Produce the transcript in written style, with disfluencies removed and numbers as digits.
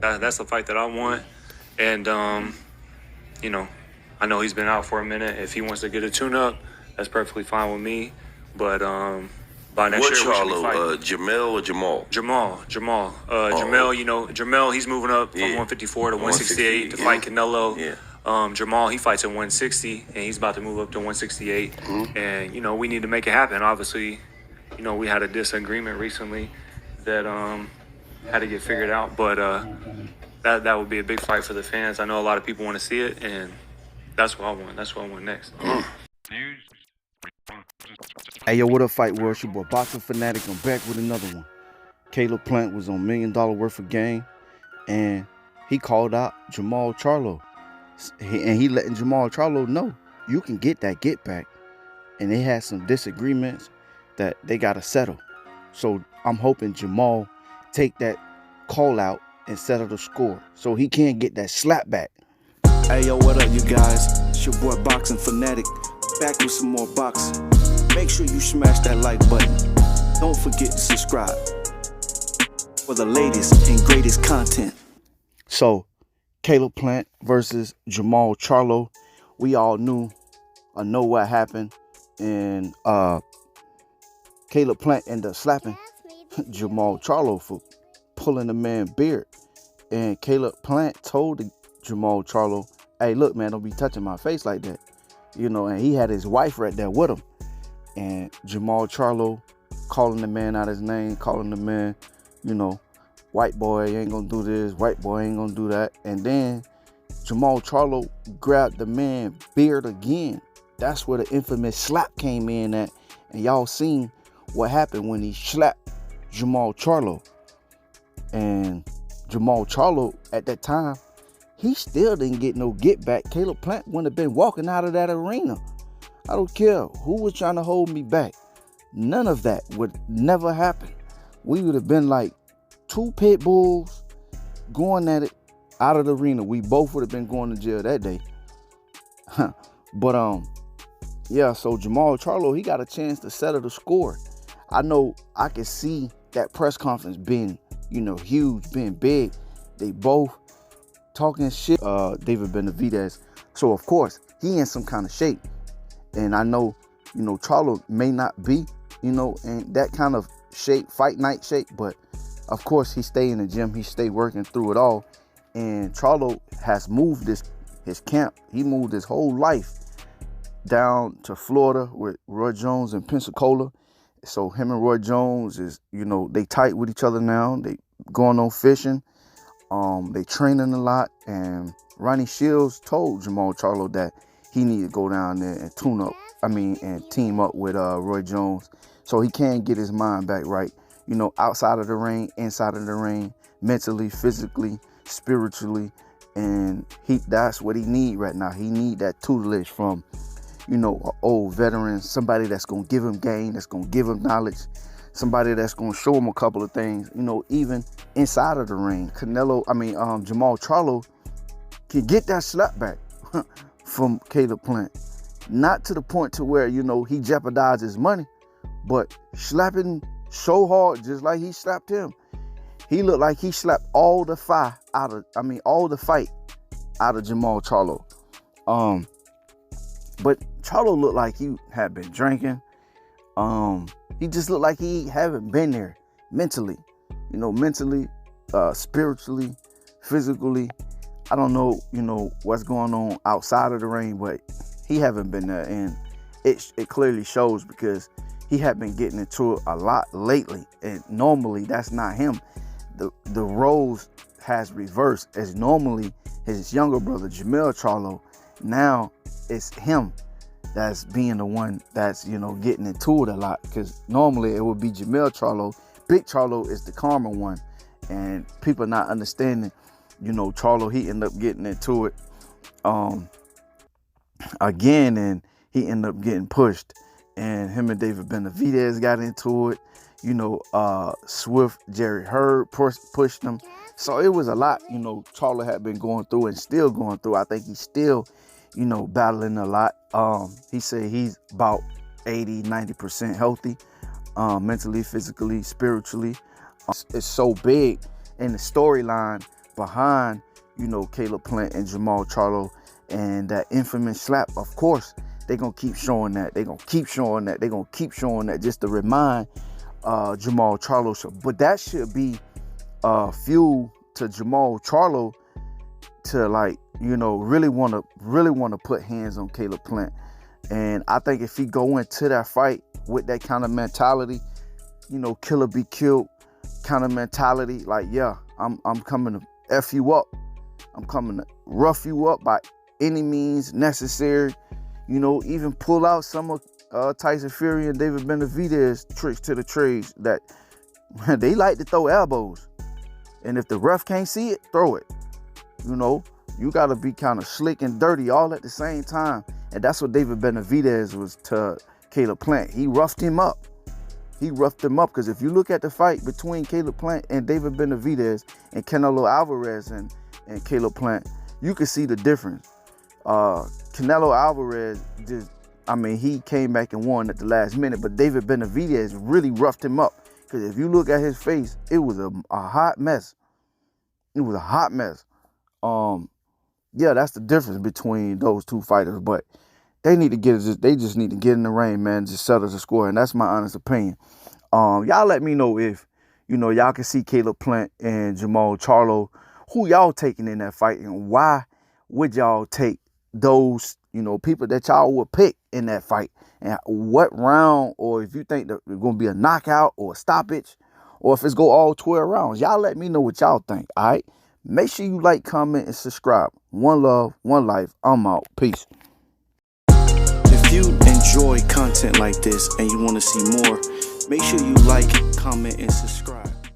That's the fight that I want. And, you know, I know he's been out for a minute. If he wants to get a tune-up, that's perfectly fine with me. But by next What year, we should be Charlo? fighting. Jermall or Jermall? Jermall. Jermall, you know, Jermall, he's moving up from 154 to 168 to fight Canelo. Yeah. Jermall, he fights at 160, and he's about to move up to 168. And, you know, we need to make it happen. Obviously, you know, we had a disagreement recently that had to get figured out. But that would be a big fight for the fans. I know a lot of people want to see it, and that's what I want. That's what I want next. Hey, yo, what up, Fight World? It's your boy, Boxing Fanatic. I'm back with another one. Caleb Plant was on $1 million worth of game, and he called out Jermall Charlo. And he letting Jermall Charlo know, you can get that get back. And they had some disagreements that they got to settle. So I'm hoping Jermall take that call out and settle the score so he can't get that slap back. Hey, yo, what up, you guys? It's your boy, Boxing Fanatic. Back with some more boxing. Make sure you smash that like button. Don't forget to subscribe for the latest and greatest content. So, Caleb Plant versus Jermall Charlo. We all know what happened. And Caleb Plant ended up slapping Jermall Charlo for pulling the man's beard. And Caleb Plant told Jermall Charlo, hey, look, man, don't be touching my face like that. You know, and he had his wife right there with him. And Jermall Charlo calling the man out his name, calling the man, you know, white boy ain't gonna do this, white boy ain't gonna do that. And then Jermall Charlo grabbed the man's beard again. That's where the infamous slap came in at. And y'all seen what happened when he slapped Jermall Charlo. And Jermall Charlo, at that time, he still didn't get no get back. Caleb Plant wouldn't have been walking out of that arena. I don't care who was trying to hold me back. None of that would never happen. We would have been like two pit bulls going at it out of the arena. We both would have been going to jail that day. But yeah, so Jermall Charlo, he got a chance to settle the score. I know I can see that press conference being, you know, huge, being big. They both talking shit. David Benavidez. So of course, he in some kind of shape. And I know, you know, Charlo may not be, you know, in that kind of shape, fight night shape, but of course he stay in the gym, he stay working through it all. And Charlo has moved his camp. He moved his whole life down to Florida with Roy Jones in Pensacola. So him and Roy Jones is, you know, they tight with each other now. They going on fishing. They training a lot. And Ronnie Shields told Jermall Charlo that he need to go down there and and team up with Roy Jones so he can get his mind back right, you know, outside of the ring, inside of the ring, mentally, physically, spiritually. And that's what he need right now. He need that tutelage from, you know, an old veteran, somebody that's going to give him game, that's going to give him knowledge, somebody that's going to show him a couple of things, you know, even inside of the ring. Jermall Charlo can get that slap back from Caleb Plant. Not to the point to where, you know, he jeopardized his money, but slapping so hard, just like he slapped him. He looked like he slapped all the fight out of Jermall Charlo. But Charlo looked like he had been drinking. He just looked like he haven't been there mentally, you know, spiritually, physically. I don't know, you know, what's going on outside of the ring, but he haven't been there, and it clearly shows because he had been getting into it a lot lately, and normally that's not him. The roles has reversed, as normally his younger brother Jermall Charlo, now it's him that's being the one that's, you know, getting into it a lot, because normally it would be Jermall Charlo. Big Charlo is the calmer one, and people not understanding, you know, Charlo, he ended up getting into it again, and he ended up getting pushed, and him and David Benavidez got into it. You know, Swift, Jerry Hurd pushed him. So it was a lot, you know, Charlo had been going through and still going through. I think he's still, you know, battling a lot. He said he's about 80-90% healthy, mentally, physically, spiritually. It's so big in the storyline behind, Caleb Plant and Jermall Charlo, and that infamous slap. Of course, they're going to keep showing that. They're going to keep showing that. They're going to keep showing that just to remind Jermall Charlo. But that should be fuel to Jermall Charlo to, like, really want to put hands on Caleb Plant. And I think if he go into that fight with that kind of mentality, kill or be killed kind of mentality, like, yeah, I'm coming to F you up. I'm coming to rough you up by any means necessary. Even pull out some of Tyson Fury and David Benavidez tricks to the trades that they like to throw elbows. And if the ref can't see it, throw it. You got to be kind of slick and dirty all at the same time. And that's what David Benavidez was to Caleb Plant. He roughed him up. Because if you look at the fight between Caleb Plant and David Benavidez and Canelo Alvarez and Caleb Plant, you can see the difference. Canelo Alvarez he came back and won at the last minute, but David Benavidez really roughed him up. Because if you look at his face, it was a hot mess. It was a hot mess. Yeah, that's the difference between those two fighters. But they just need to get in the ring, man, just settle the score. And that's my honest opinion. Y'all let me know if, y'all can see Caleb Plant and Jermall Charlo. Who y'all taking in that fight, and why would y'all take those, people that y'all would pick in that fight? And what round, or if you think that it's going to be a knockout or a stoppage, or if it's go all 12 rounds. Y'all let me know what y'all think, all right? Make sure you like, comment, and subscribe. One love, one life. I'm out. Peace. If you enjoy content like this and you want to see more, make sure you like, comment, and subscribe.